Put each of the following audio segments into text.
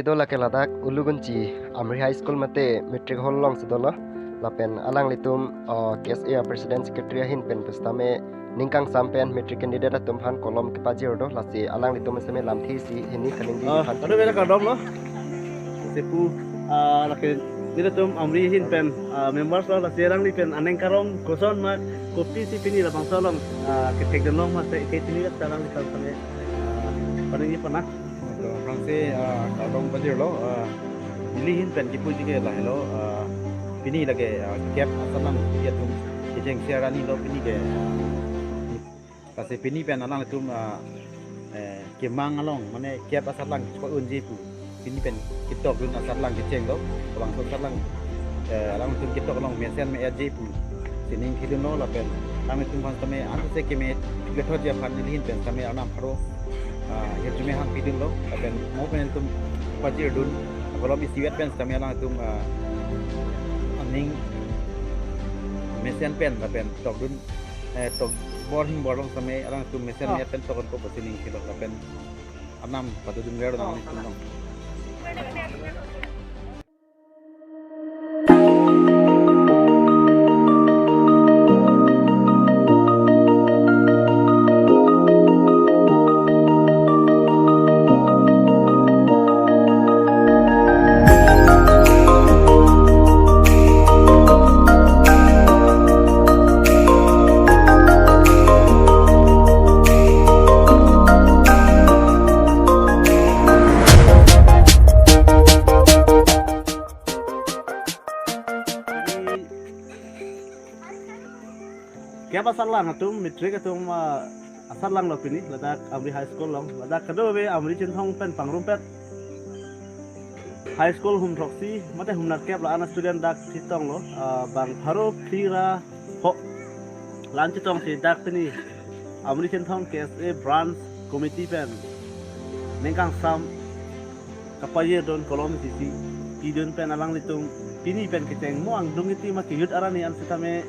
kido la keladak ulugunci Amri High School mate metric hall long sedolo lapen alang litum KSA President Secretary hin pen pestame ningkang sampean metric candidate atum han kolom kepaji ordo lasi alang litum seme lam thi si hini kaning di han tadi beda kadom lo sepu lakin dito tum Amri hin pen members lo lasi alang li pen aneng karong koson mak kopi si pini lapang solong ketek denong mas ke sini kat alang li sampe paning pernah Frangse kadong badir lo dilihin pen kipu jige lah lo pini lagi cap asalang dia tum kijeng siarani lo pini ke kasi pini pen alang tum kemang along mane cap asalang ko unji pu pini pen kitok dun asalang kijeng lo bang so asalang alang tum kitok along mesen me aji pu sining kidun lo la pen kami tum kan tame anu se kemet beto dia pan dilihin pen kami anam kharo ya cuma hang pidun lo aben mau pen tum pajir dun kalau bisiwet pen kami alang tum aning mesen pen aben tok dun tok boring borong kami alang tum mesen ya pen tokon ko basining kilo aben anam patu dun wer nang tum dong Kaya pasal lang atum metrik atum asal lang lo pini ladak Amri High School long ladak kedua be Amri Cintong pen pangrumpet High School hum proxy mate hum nak kep la anak student dak Cintong lo bang Haro Kira ho lan Cintong si dak pini Amri Cintong KSA branch committee pen nengkang sam kapaya don kolom sisi idun pen alang litung pini pen kiteng mo ang dungiti makiyut arani an sitame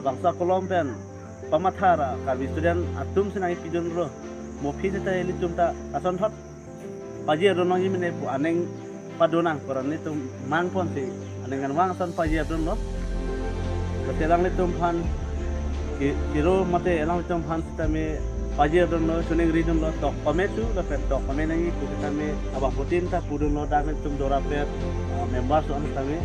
bangsa kolom pen pamathara kabi student atum sinai pidun ro mo phi ta eli tum ta ason hot paji ron ngi mine pu aneng padonang koran ni tum mang pon si aneng kan wang ason paji ron lo ketelang ni tum phan kiro mate elang tum phan sitame paji ron lo suning ridun lo tok pametu la pen tok pamenangi ku sitame abah putin ta pudun lo dang tum dora pet members on sitame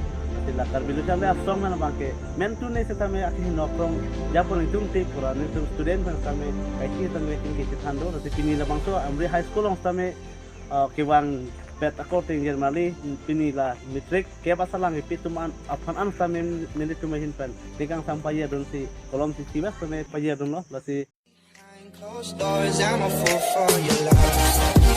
lakar bilu sampai asong mana bangke mentu ne setame akhi nokrong japon itum te puran itum student ban same kaiki tame tinggi cithando rati pini la bangso Amri High School ong same kiwang pet according generally pini la metrik ke pasalang ipitum an apan an same menitum hin pen dikang sampai ya don si kolom si sibas same paya don lo la si Closed doors, I'm a fool for your love.